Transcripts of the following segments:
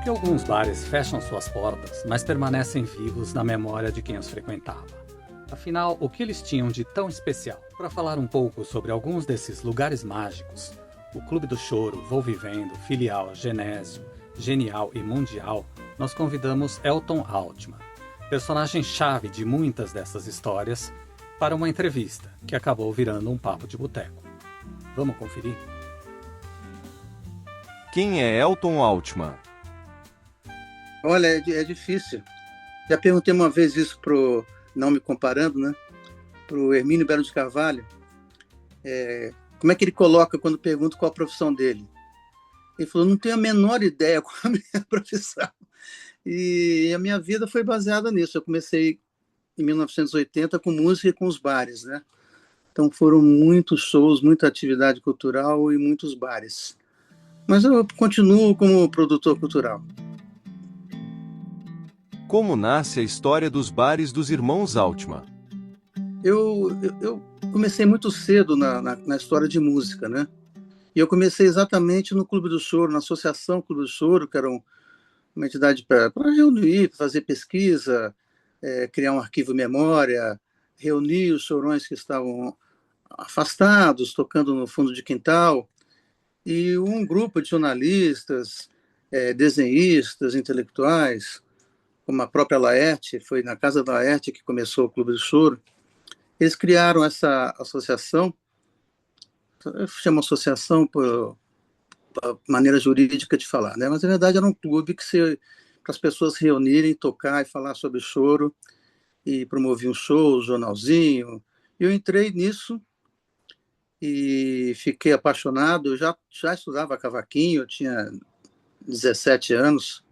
que alguns bares fecham suas portas, mas permanecem vivos na memória de quem os frequentava? Afinal, o que eles tinham de tão especial? Para falar um pouco sobre alguns desses lugares mágicos, o Clube do Choro, Vou Vivendo, Filial, Genésio, Genial e Mundial, nós convidamos Elton Altman, personagem-chave de muitas dessas histórias, para uma entrevista que acabou virando um papo de boteco. Vamos conferir? Quem é Elton Altman? Olha, é difícil. Já perguntei uma vez isso não me comparando, né? Pro Hermínio Belo de Carvalho. Como é que ele coloca quando pergunto qual a profissão dele? Ele falou, não tenho a menor ideia qual a minha profissão. E a minha vida foi baseada nisso. Eu comecei em 1980 com música e com os bares, né? Então foram muitos shows, muita atividade cultural e muitos bares. Mas eu continuo como produtor cultural. Como nasce a história dos bares dos irmãos Altman? Eu comecei muito cedo na história de música, né? E eu comecei exatamente no Clube do Choro, na Associação Clube do Choro, que era uma entidade para reunir, fazer pesquisa, criar um arquivo memória, reunir os chorões que estavam afastados, tocando no fundo de quintal, e um grupo de jornalistas, desenhistas, intelectuais, como a própria Laerte, foi na casa da Laerte que começou o Clube do Choro. Eles criaram essa associação, eu chamo associação por maneira jurídica de falar, né? Mas na verdade era um clube para as pessoas se reunirem, tocar e falar sobre choro, e promoviam shows, jornalzinho. Eu entrei nisso e fiquei apaixonado. Eu já estudava cavaquinho, eu tinha 17 anos,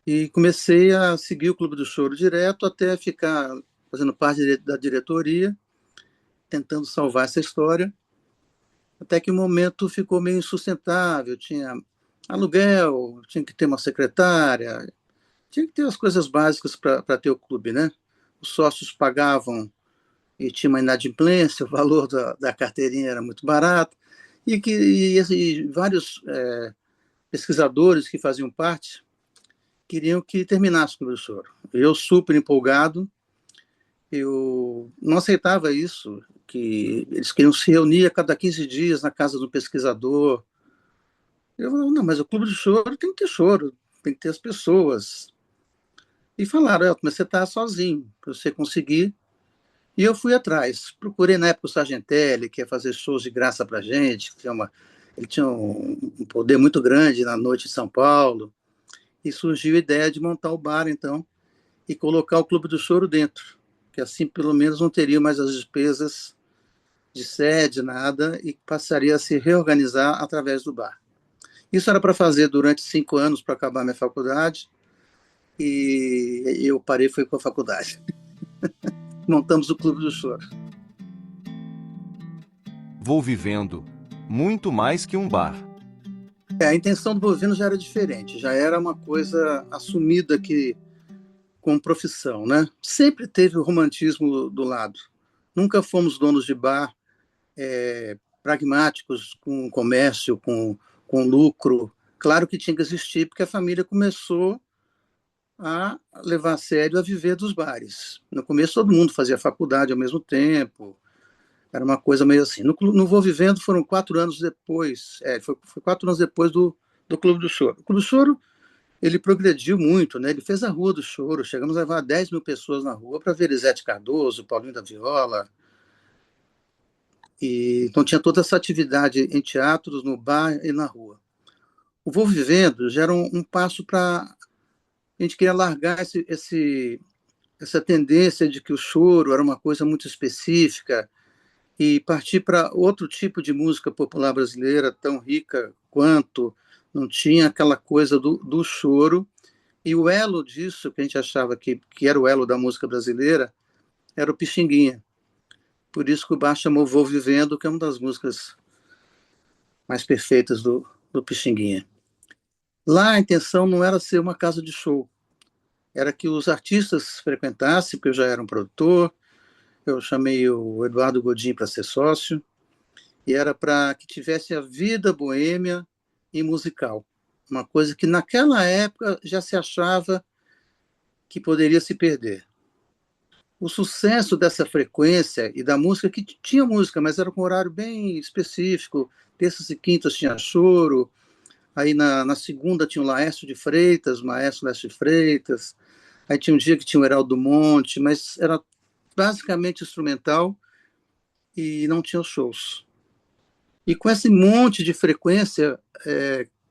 e comecei a seguir o Clube do Choro direto até ficar fazendo parte da diretoria, tentando salvar essa história, até que o momento ficou meio insustentável. Tinha aluguel, tinha que ter uma secretária, tinha que ter as coisas básicas para ter o clube, né? Os sócios pagavam e tinha uma inadimplência, o valor da carteirinha era muito barato, e vários pesquisadores que faziam parte queriam que terminasse o Clube do Choro. Eu, super empolgado, eu não aceitava isso, que eles queriam se reunir a cada 15 dias na casa do pesquisador. Eu falava, não, mas o Clube do Choro tem que ter choro, tem que ter as pessoas. E falaram, Elton, mas você está sozinho, para você conseguir. E eu fui atrás. Procurei na época o Sargentelli, que ia fazer shows de graça para a gente, ele tinha um poder muito grande na noite de São Paulo. E surgiu a ideia de montar o bar, então, e colocar o Clube do Choro dentro, que assim pelo menos não teria mais as despesas de sede, nada, e passaria a se reorganizar através do bar. Isso era para fazer durante 5 anos para acabar minha faculdade, e eu parei, foi com a faculdade. Montamos o Clube do Choro. Vou Vivendo, muito mais que um bar. A intenção do Vou Vivendo já era diferente, já era uma coisa assumida que como profissão, né? Sempre teve o romantismo do lado. Nunca fomos donos de bar pragmáticos com comércio, com lucro. Claro que tinha que existir, porque a família começou a levar a sério a viver dos bares. No começo todo mundo fazia faculdade ao mesmo tempo, era uma coisa meio assim. No Vou Vivendo foram 4 anos depois, foi 4 anos depois do Clube do Choro. O Clube do Choro, ele progrediu muito, né? Ele fez a Rua do Choro, chegamos a levar 10 mil pessoas na rua para ver Elisete Cardoso, Paulinho da Viola. Então tinha toda essa atividade em teatros, no bar e na rua. O Vou Vivendo já era um passo para... A gente queria largar essa tendência de que o choro era uma coisa muito específica e partir para outro tipo de música popular brasileira, tão rica quanto, não tinha aquela coisa do choro. E o elo disso, que a gente achava que era o elo da música brasileira, era o Pixinguinha. Por isso que o bar chamou Vou Vivendo, que é uma das músicas mais perfeitas do Pixinguinha. Lá a intenção não era ser uma casa de show, era que os artistas frequentassem, porque eu já era um produtor, eu chamei o Eduardo Godin para ser sócio, e era para que tivesse a vida boêmia e musical. uma coisa que naquela época já se achava que poderia se perder. O sucesso dessa frequência e da música, que tinha música, mas era com um horário bem específico, terças e quintas tinha choro, aí na segunda tinha o Laércio de Freitas, o maestro Laércio de Freitas, aí tinha um dia que tinha o Heraldo Monte, mas era basicamente instrumental e não tinha shows. E com esse monte de frequência,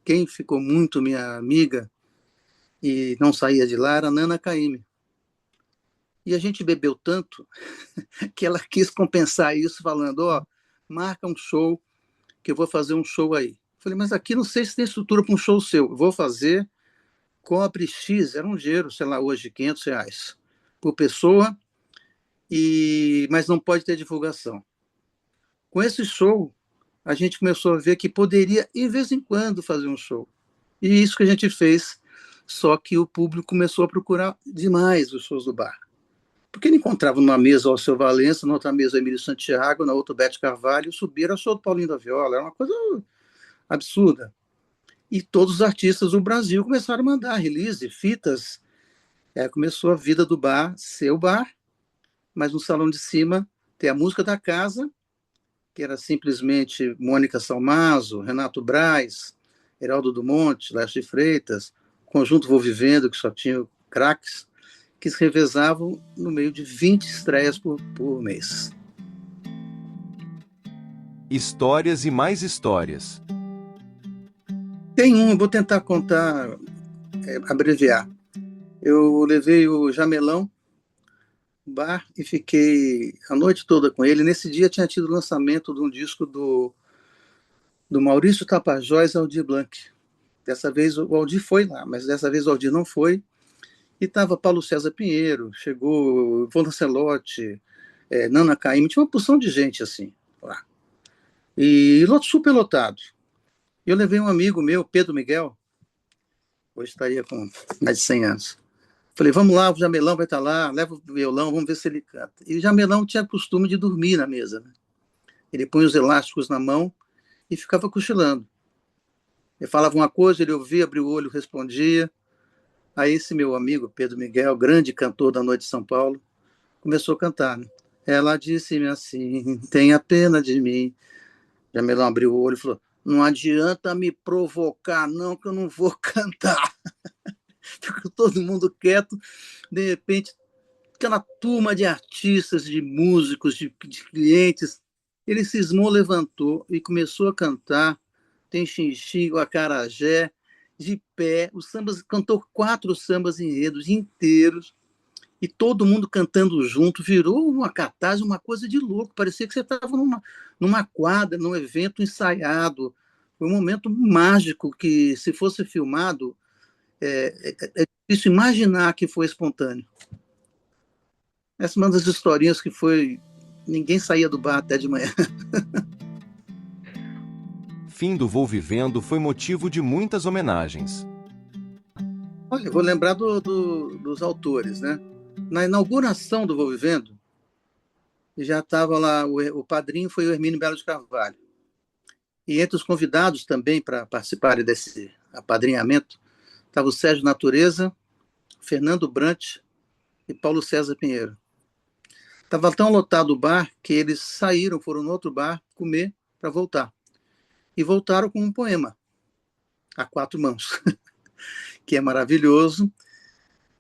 quem ficou muito minha amiga e não saía de lá era a Nana Caymmi. E a gente bebeu tanto que ela quis compensar isso falando, marca um show, que eu vou fazer um show aí. Falei, mas aqui não sei se tem estrutura para um show seu. Eu vou fazer, cobre X, era um dinheiro, sei lá, hoje, R$ 500 por pessoa, mas não pode ter divulgação. Com esse show, a gente começou a ver que poderia, de vez em quando, fazer um show. E isso que a gente fez, só que o público começou a procurar demais os shows do bar. Porque ele encontrava numa mesa o Alceu Valença, na outra mesa o Emílio Santiago, na outra o Bete Carvalho, subir ao show do Paulinho da Viola, era uma coisa absurda. E todos os artistas do Brasil começaram a mandar release, fitas. Começou a vida do bar ser o bar, mas no salão de cima tem a música da casa, que era simplesmente Mônica Salmazo, Renato Braz, Heraldo do Monte, Laércio de Freitas, Conjunto Vou Vivendo, que só tinha craques, que se revezavam no meio de 20 estreias por mês. Histórias e mais histórias. Tem um, vou tentar contar, abreviar. Eu levei o Jamelão no bar e fiquei a noite toda com ele. Nesse dia tinha tido o lançamento de um disco do Maurício Tapajós e Aldir Blanc. Dessa vez o Aldir foi lá, mas dessa vez o Aldir não foi. E estava Paulo César Pinheiro, chegou Ivone Lancelotti, Nana Caymmi, tinha uma porção de gente assim lá. E super lotado. E eu levei um amigo meu, Pedro Miguel, hoje estaria com mais de 100 anos. Falei, vamos lá, o Jamelão vai estar lá, leva o violão, vamos ver se ele canta. E o Jamelão tinha costume de dormir na mesa, né? Ele põe os elásticos na mão e ficava cochilando. Eu falava uma coisa, ele ouvia, abria o olho, respondia. Aí esse meu amigo, Pedro Miguel, grande cantor da Noite de São Paulo, começou a cantar. Né? Ela disse-me assim, tenha pena de mim. Jamelão abriu o olho e falou, não adianta me provocar não, que eu não vou cantar. Ficou todo mundo quieto. De repente, aquela turma de artistas, de músicos, de clientes, ele cismou, levantou e começou a cantar. Tem Xinxim, o Acarajé, de pé, os sambas, cantou 4 sambas enredos inteiros, e todo mundo cantando junto, virou uma catarse, uma coisa de louco, parecia que você estava numa quadra, num evento ensaiado. Foi um momento mágico que, se fosse filmado, é difícil imaginar que foi espontâneo. Essa é uma das historinhas que foi... Ninguém saía do bar até de manhã. Fim do Vou Vivendo foi motivo de muitas homenagens. Olha, eu vou lembrar dos autores, né? Na inauguração do Vou Vivendo, já estava lá, o padrinho foi o Hermínio Belo de Carvalho. E entre os convidados também para participarem desse apadrinhamento, estava o Sérgio Natureza, Fernando Brant e Paulo César Pinheiro. Estava tão lotado o bar que eles saíram, foram no outro bar comer para voltar. E voltaram com um poema, a 4 mãos, que é maravilhoso.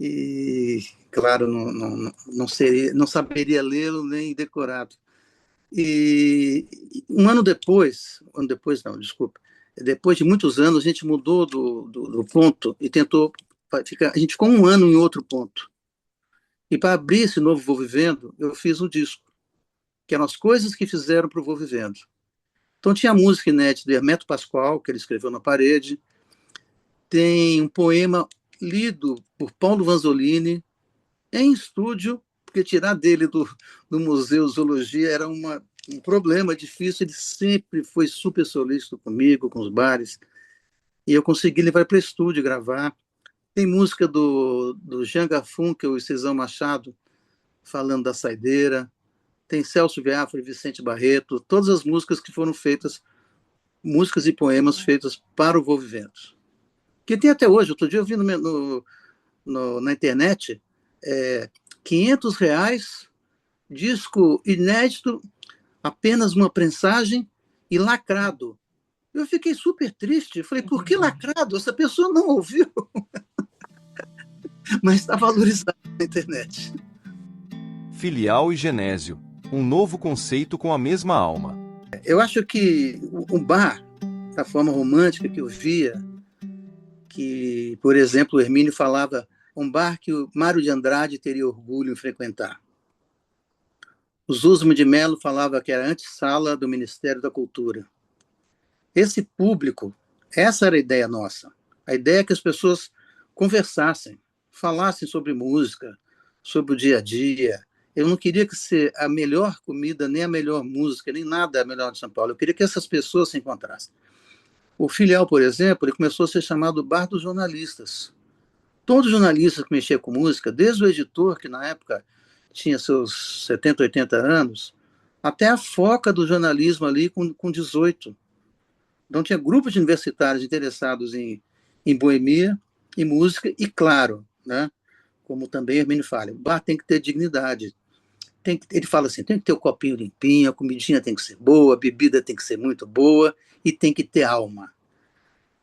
E, claro, não saberia lê-lo nem decorado. E depois de muitos anos, a gente mudou do ponto e tentou ficar. A gente ficou 1 ano em outro ponto. E para abrir esse novo Vou Vivendo, eu fiz um disco, que eram as coisas que fizeram para o Vou Vivendo. Então tinha a música inédita de Hermeto Pascoal, que ele escreveu na parede, tem um poema lido por Paulo Vanzolini, em estúdio, porque tirar dele do Museu Zoologia era um problema difícil, ele sempre foi super solícito comigo, com os bares, e eu consegui levar para o estúdio gravar. Tem música do Jean Garfunkel e Cezão Machado, falando da saideira, tem Celso Biafra e Vicente Barreto, todas as músicas que foram feitas, músicas e poemas feitas para o Vou Vivendo. que tem até hoje. Outro dia eu vi na internet, R$ 500, disco inédito, apenas uma prensagem e lacrado. Eu fiquei super triste. Falei, por que lacrado? Essa pessoa não ouviu, mas está valorizado na internet. Filial e Genésio, um novo conceito com a mesma alma. Eu acho que o bar, da forma romântica que eu via, que, por exemplo, o Hermínio falava, um bar que o Mário de Andrade teria orgulho em frequentar. O Zúzimo de Mello falava que era a antessala do Ministério da Cultura. Esse público, essa era a ideia nossa. A ideia é que as pessoas conversassem, falassem sobre música, sobre o dia a dia. Eu não queria que ser a melhor comida, nem a melhor música, nem nada a melhor de São Paulo. Eu queria que essas pessoas se encontrassem. O Filial, por exemplo, ele começou a ser chamado Bar dos Jornalistas. Todos os jornalistas que mexiam com música, desde o editor, que na época tinha seus 70, 80 anos, até a foca do jornalismo ali com 18. Então tinha grupos de universitários interessados em boemia, em música, e claro, né, como também Hermínio fala, o bar tem que ter dignidade. Ele fala assim, tem que ter o copinho limpinho, a comidinha tem que ser boa, a bebida tem que ser muito boa e tem que ter alma.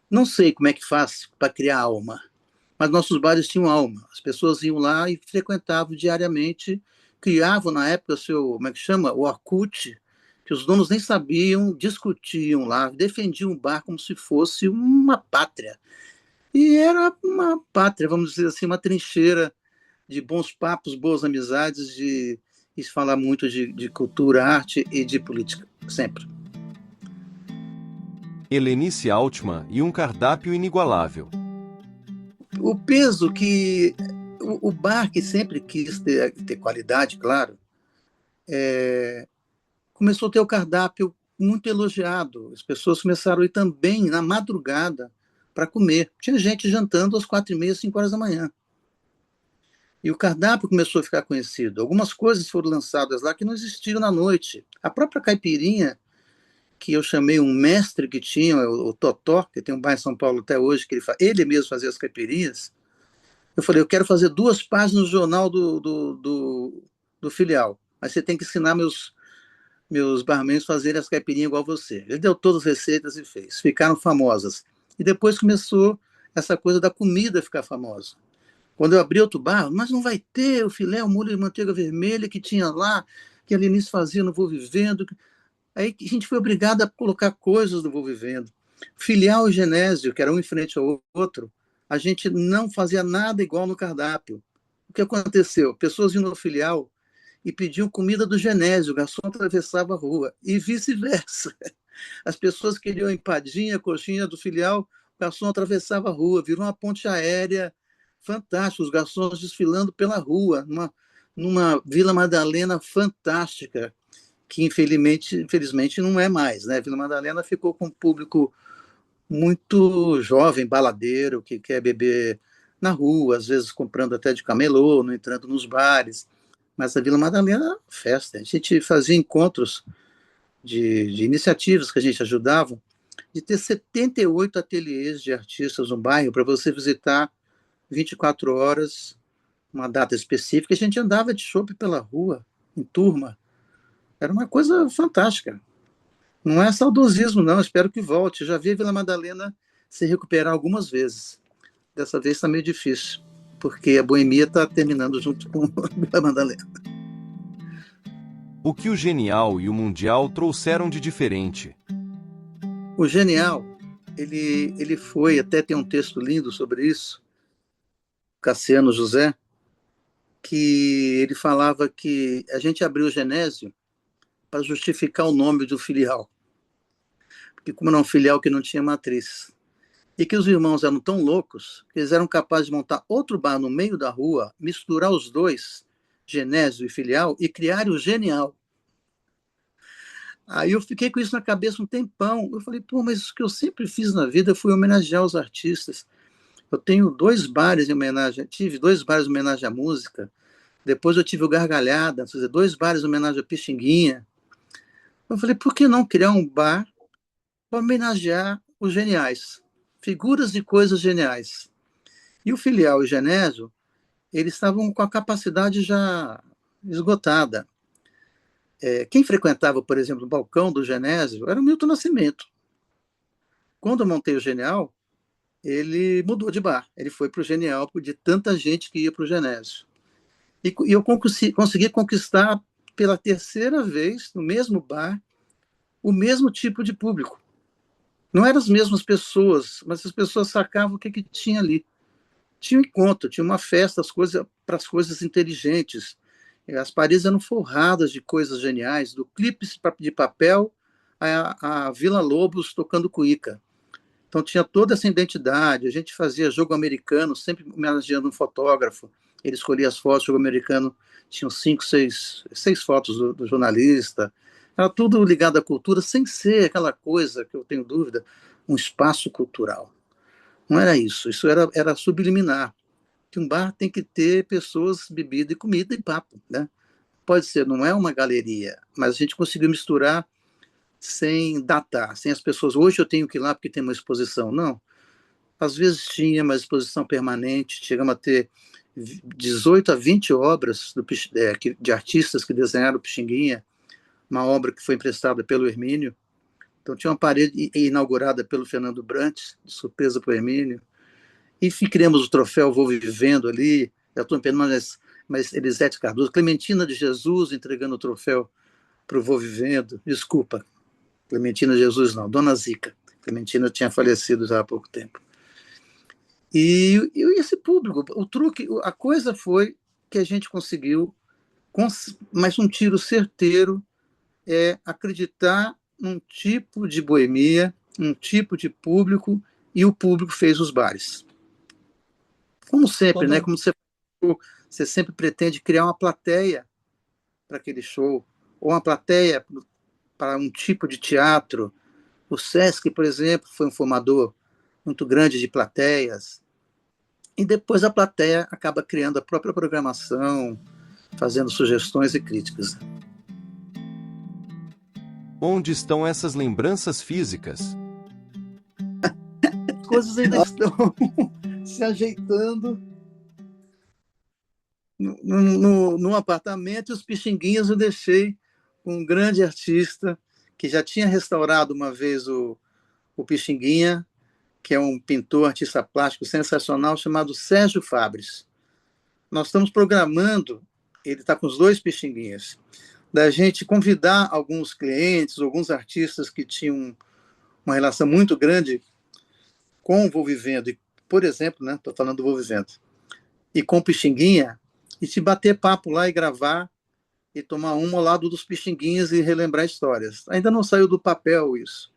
Não sei como é que faz para criar alma, mas nossos bares tinham alma. As pessoas iam lá e frequentavam diariamente, criavam na época como é que chama? O Orkut, que os donos nem sabiam, discutiam lá, defendiam o bar como se fosse uma pátria. E era uma pátria, vamos dizer assim, uma trincheira de bons papos, boas amizades, de falar muito de cultura, arte e de política, sempre. Helenice Altman e um cardápio inigualável. O peso que o bar, que sempre quis ter qualidade, claro, começou a ter o cardápio muito elogiado. As pessoas começaram a ir também na madrugada para comer. Tinha gente jantando às 4h30, 5 horas da manhã. E o cardápio começou a ficar conhecido. Algumas coisas foram lançadas lá que não existiam na noite. A própria caipirinha, que eu chamei um mestre que tinha, o Totó, que tem um bar em São Paulo até hoje, que ele mesmo fazia as caipirinhas. Eu falei, eu quero fazer 2 páginas no jornal do Filial, mas você tem que ensinar meus barmans a fazerem as caipirinhas igual você. Ele deu todas as receitas e fez. Ficaram famosas. E depois começou essa coisa da comida ficar famosa. Quando eu abri outro bar, mas não vai ter o filé, o molho de manteiga vermelha que tinha lá, que a Lenice fazia no Vou Vivendo. Aí a gente foi obrigado a colocar coisas do Vou Vivendo. Filial e Genésio, que era um em frente ao outro, a gente não fazia nada igual no cardápio. O que aconteceu? Pessoas iam no Filial e pediam comida do Genésio, o garçom atravessava a rua, e vice-versa. As pessoas queriam empadinha, coxinha do Filial, o garçom atravessava a rua, virou uma ponte aérea fantástica, os garçons desfilando pela rua, numa Vila Madalena fantástica, que infelizmente não é mais, né? Vila Madalena ficou com um público muito jovem, baladeiro, que quer beber na rua, às vezes comprando até de camelô, não entrando nos bares. Mas a Vila Madalena era festa. A gente fazia encontros de iniciativas que a gente ajudava, de ter 78 ateliês de artistas no bairro para você visitar 24 horas, uma data específica. A gente andava de chopp pela rua, em turma. Era uma coisa fantástica. Não é saudosismo, não. Espero que volte. Já vi a Vila Madalena se recuperar algumas vezes. Dessa vez está meio difícil, porque a boemia está terminando junto com a Vila Madalena. O que o Genial e o Mundial trouxeram de diferente? O Genial, ele foi, até tem um texto lindo sobre isso, Cassiano José, que ele falava que a gente abriu o Genésio para justificar o nome do filial, porque como era um filial que não tinha matriz, e que os irmãos eram tão loucos que eles eram capazes de montar outro bar no meio da rua, misturar os dois, Genésio e filial, e criar o Genial. Aí eu fiquei com isso na cabeça um tempão. Eu falei, pô, mas o que eu sempre fiz na vida foi homenagear os artistas. Eu tenho 2 bares em homenagem, tive 2 bares em homenagem à música. Depois eu tive o Gargalhada, 2 bares em homenagem à Pixinguinha. Eu falei, por que não criar um bar para homenagear os geniais? figuras de coisas geniais. E o Filial e o Genésio, eles estavam com a capacidade já esgotada. Quem frequentava, por exemplo, o balcão do Genésio era o Milton Nascimento. Quando eu montei o Genial, ele mudou de bar. Ele foi para o Genial, de tanta gente que ia para o Genésio. E eu consegui conquistar pela terceira vez, no mesmo bar, o mesmo tipo de público. Não eram as mesmas pessoas, mas as pessoas sacavam o que tinha ali. Tinha um encontro, tinha uma festa, para as coisas inteligentes. As paredes eram forradas de coisas geniais, do clipe de papel a Vila Lobos tocando cuíca. Então tinha toda essa identidade. A gente fazia jogo americano, sempre homenageando um fotógrafo. Ele escolhia as fotos, jogo americano, tinham 5, 6 fotos do jornalista. Era tudo ligado à cultura, sem ser aquela coisa, que eu tenho dúvida, um espaço cultural. Não era isso, isso era subliminar. Que um bar tem que ter pessoas, bebida e comida e papo, né? Pode ser, não é uma galeria, mas a gente conseguiu misturar sem datar, sem as pessoas, hoje eu tenho que ir lá porque tem uma exposição. Não, às vezes tinha uma exposição permanente, chegamos a ter 18 a 20 obras de artistas que desenharam Pixinguinha, uma obra que foi emprestada pelo Hermínio. Então tinha uma parede inaugurada pelo Fernando Brant, de surpresa para o Hermínio. E criamos o troféu Vou Vivendo ali, eu estou mas Elisete Cardoso, Clementina de Jesus entregando o troféu para o Vou Vivendo. Desculpa, Clementina de Jesus não, Dona Zica. Clementina tinha falecido já há pouco tempo. E esse público, o truque, a coisa foi que a gente conseguiu, mas um tiro certeiro é acreditar num tipo de boemia, um tipo de público, e o público fez os bares. Como sempre, né? Como você sempre pretende criar uma plateia para aquele show, ou uma plateia para um tipo de teatro. O Sesc, por exemplo, foi um formador muito grande de plateias. E depois a plateia acaba criando a própria programação, fazendo sugestões e críticas. Onde estão essas lembranças físicas? As coisas ainda estão se ajeitando no apartamento, e os Pixinguinhas eu deixei com um grande artista que já tinha restaurado uma vez o Pixinguinha, que é um pintor, artista plástico sensacional, chamado Sérgio Fabres. Nós estamos programando, ele está com os 2 Pixinguinhas, da gente convidar alguns clientes, alguns artistas que tinham uma relação muito grande com o Vou Vivendo, por exemplo, né, estou falando do Vou Vivendo, e com o Pixinguinha, e se bater papo lá e gravar, e tomar uma ao lado dos Pixinguinhas e relembrar histórias. Ainda não saiu do papel isso.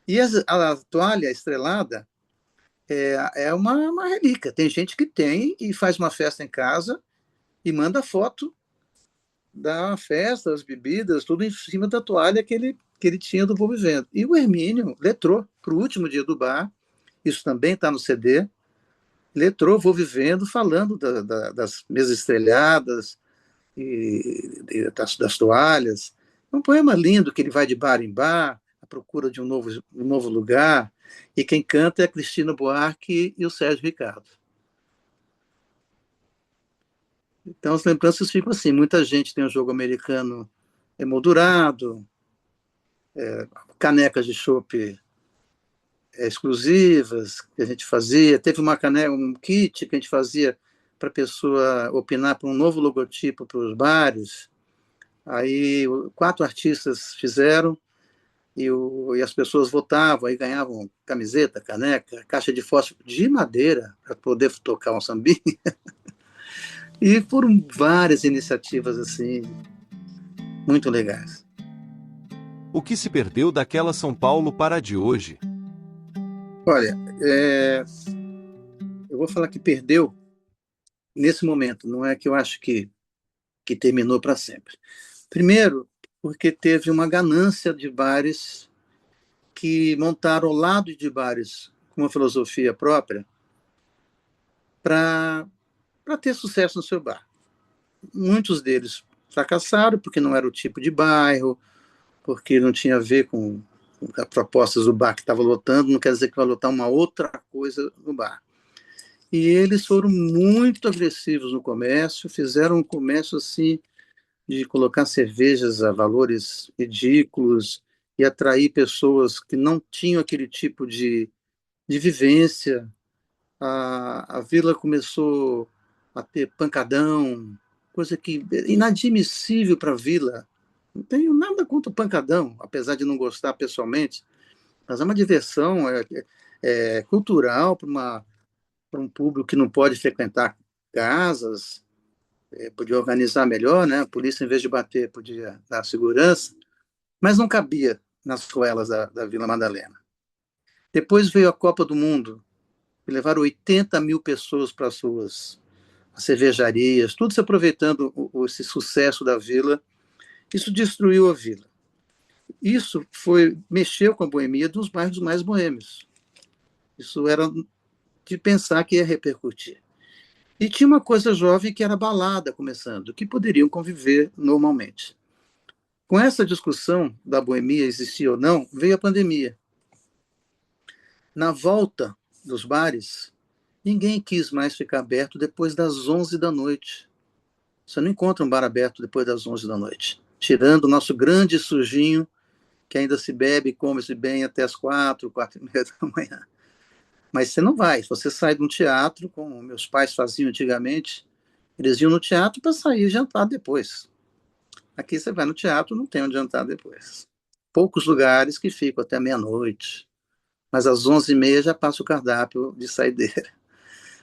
E a toalha estrelada é uma relíquia. Tem gente que tem e faz uma festa em casa e manda foto da festa, das bebidas, tudo em cima da toalha que ele tinha do Vou Vivendo. E o Hermínio letrou para o último dia do bar, isso também está no CD, letrou Vou Vivendo, falando das mesas estrelhadas e das toalhas. É um poema lindo que ele vai de bar em bar, à procura de um novo lugar, e quem canta é a Cristina Buarque e o Sérgio Ricardo. Então as lembranças ficam assim, muita gente tem um jogo americano emoldurado, canecas de chopp exclusivas que a gente fazia, teve um kit que a gente fazia para a pessoa opinar para um novo logotipo para os bares. Aí 4 artistas fizeram e as pessoas votavam, aí ganhavam camiseta, caneca, caixa de fósforo de madeira para poder tocar um sambinha. E foram várias iniciativas assim, muito legais. O que se perdeu daquela São Paulo para a de hoje? Olha, eu vou falar que perdeu nesse momento, não é que eu acho que terminou para sempre. Primeiro, porque teve uma ganância de bares que montaram ao lado de bares com uma filosofia própria para ter sucesso no seu bar. Muitos deles fracassaram porque não era o tipo de bairro, porque não tinha a ver com propostas do bar que estava lotando, não quer dizer que vai lotar uma outra coisa no bar. E eles foram muito agressivos no comércio, fizeram um comércio assim de colocar cervejas a valores ridículos e atrair pessoas que não tinham aquele tipo de vivência. A vila começou a ter pancadão, coisa que é inadmissível para a vila. Não tenho nada contra o pancadão, apesar de não gostar pessoalmente, mas é uma diversão, é cultural para um público que não pode frequentar casas, podia organizar melhor, né? A polícia, em vez de bater, podia dar segurança, mas não cabia nas ruelas da Vila Madalena. Depois veio a Copa do Mundo, e levaram 80 mil pessoas para as ruas, as cervejarias, tudo se aproveitando esse sucesso da vila. Isso destruiu a vila. Isso mexeu com a boemia dos bairros mais boêmios. Isso era de pensar que ia repercutir. E tinha uma coisa jovem que era balada começando, que poderiam conviver normalmente. Com essa discussão da boemia existir ou não, veio a pandemia. Na volta dos bares, ninguém quis mais ficar aberto depois das 11 da noite. Você não encontra um bar aberto depois das 11 da noite. Tirando o nosso grande sujinho, que ainda se bebe e come-se bem até as 4, 4:30 da manhã. Mas você não vai. Se você sai de um teatro, como meus pais faziam antigamente, eles iam no teatro para sair e jantar depois. Aqui você vai no teatro, não tem onde jantar depois. Poucos lugares que ficam até meia-noite. Mas às 11:30 já passa o cardápio de saideira.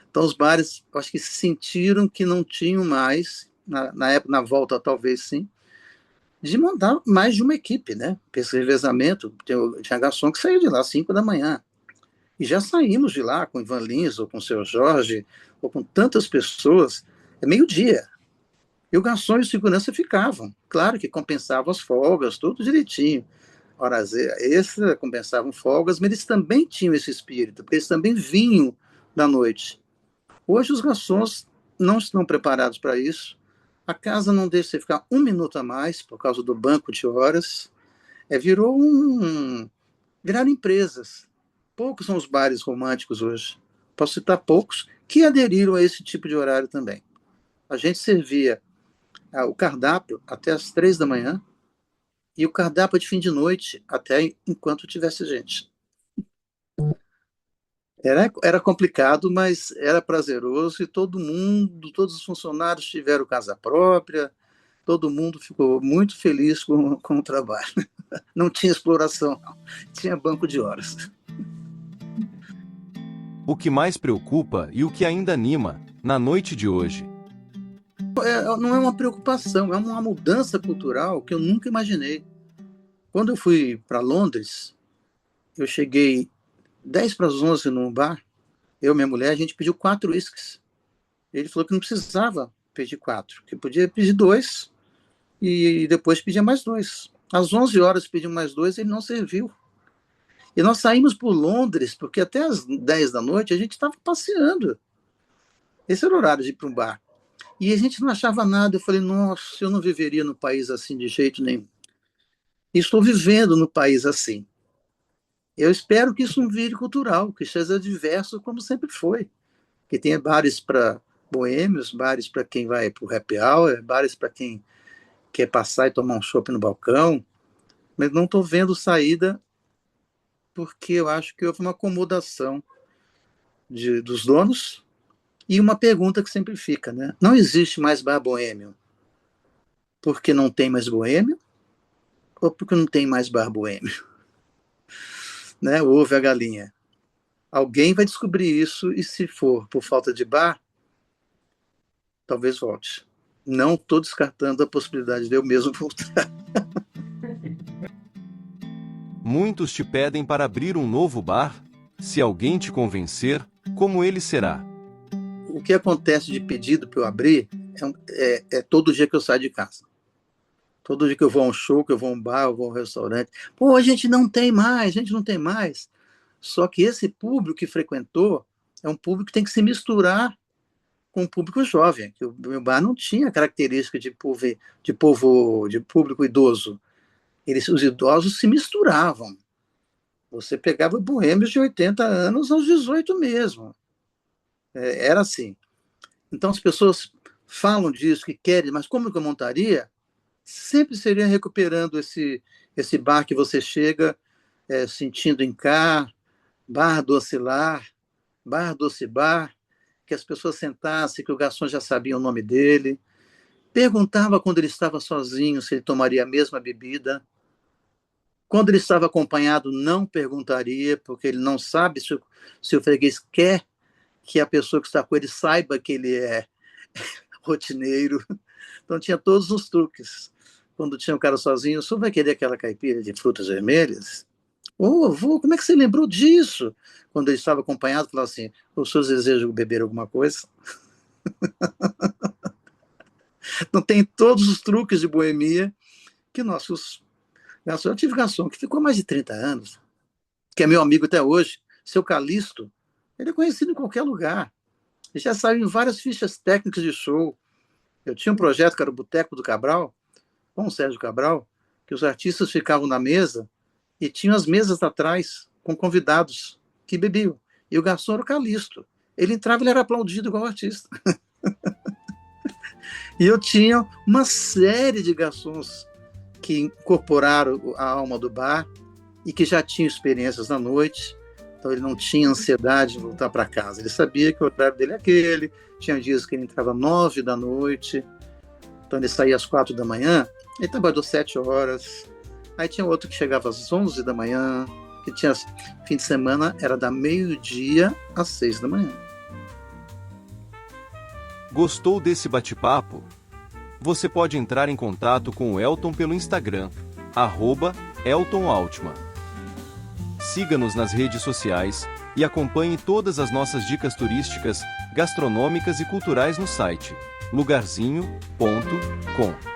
Então os bares, acho que sentiram que não tinham mais, na época, na volta talvez sim, de montar mais de uma equipe, né? Esse revezamento, tinha garçom que saía de lá às 5 da manhã. E já saímos de lá com o Ivan Lins, ou com o seu Jorge, ou com tantas pessoas, meio-dia. E o garçom e o segurança ficavam. Claro que compensavam as folgas, tudo direitinho. Horas extras compensavam folgas, mas eles também tinham esse espírito, porque eles também vinham da noite. Hoje os garçons não estão preparados para isso. A casa não deixa você ficar um minuto a mais por causa do banco de horas. Viraram empresas. Poucos são os bares românticos hoje. Posso citar poucos que aderiram a esse tipo de horário também. A gente servia o cardápio até as 3 da manhã e o cardápio de fim de noite até enquanto tivesse gente. Era complicado, mas era prazeroso e todos os funcionários tiveram casa própria, todo mundo ficou muito feliz com o trabalho. Não tinha exploração, não. Tinha banco de horas. O que mais preocupa e o que ainda anima, na noite de hoje? Não é uma preocupação, é uma mudança cultural que eu nunca imaginei. Quando eu fui para Londres, eu cheguei 10 para as 11 num bar, eu e minha mulher, a gente pediu 4 uísques. Ele falou que não precisava pedir 4, que podia pedir 2 e depois pedia mais 2. Às 11 horas pediu mais 2, ele não serviu. E nós saímos por Londres, porque até às 10 da noite a gente estava passeando. Esse era o horário de ir para um bar. E a gente não achava nada. Eu falei, nossa, eu não viveria no país assim de jeito nenhum. E estou vivendo no país assim. Eu espero que isso não vire cultural, que seja diverso como sempre foi. Que tenha bares para boêmios, bares para quem vai para o happy hour, bares para quem quer passar e tomar um chopp no balcão. Mas não estou vendo saída porque eu acho que houve uma acomodação dos donos e uma pergunta que sempre fica, né? Não existe mais bar boêmio porque não tem mais boêmio ou porque não tem mais bar boêmio? Né? O ovo e a galinha. Alguém vai descobrir isso e se for por falta de bar, talvez volte. Não estou descartando a possibilidade de eu mesmo voltar. Muitos te pedem para abrir um novo bar. Se alguém te convencer, como ele será? O que acontece de pedido para eu abrir é todo dia que eu saio de casa. Todo dia que eu vou a um show, que eu vou a um bar, eu vou a um restaurante. Pô, a gente não tem mais. Só que esse público que frequentou é um público que tem que se misturar com o público jovem. Que o meu bar não tinha característica de público idoso. Os idosos se misturavam. Você pegava boêmios de 80 anos aos 18 mesmo. Era assim. Então as pessoas falam disso, que querem, mas como que eu montaria? Sempre seria recuperando esse bar que você chega sentindo em cá, bar doce lar, bar doce bar, que as pessoas sentassem, que o garçom já sabia o nome dele, perguntava quando ele estava sozinho se ele tomaria a mesma bebida. Quando ele estava acompanhado, não perguntaria, porque ele não sabe se o freguês quer que a pessoa que está com ele saiba que ele é rotineiro. Então tinha todos os truques. Quando tinha um cara sozinho, o senhor vai querer aquela caipira de frutas vermelhas? Ô, avô, como é que você lembrou disso? Quando ele estava acompanhado, falava assim, o senhor deseja beber alguma coisa? Então tem todos os truques de boemia que nossos garçons... Eu tive garçom que ficou mais de 30 anos, que é meu amigo até hoje, seu Calixto. Ele é conhecido em qualquer lugar. Ele já saiu em várias fichas técnicas de show. Eu tinha um projeto que era o Boteco do Cabral, com o Sérgio Cabral, que os artistas ficavam na mesa e tinham as mesas atrás com convidados que bebiam. E o garçom era o Calixto. Ele entrava e ele era aplaudido igual artista. E eu tinha uma série de garçons que incorporaram a alma do bar e que já tinham experiências na noite. Então ele não tinha ansiedade de voltar para casa. Ele sabia que o horário dele é aquele. Tinha dias que ele entrava às 9 da noite. Então ele saía às 4 da manhã. Ele trabalhou 7 horas. Aí tinha outro que chegava às 11 da manhã. Que tinha fim de semana, era da meio-dia às 6 da manhã. Gostou desse bate-papo? Você pode entrar em contato com o Elton pelo Instagram, @EltonAltman. Siga-nos nas redes sociais e acompanhe todas as nossas dicas turísticas, gastronômicas e culturais no site lugarzinho.com.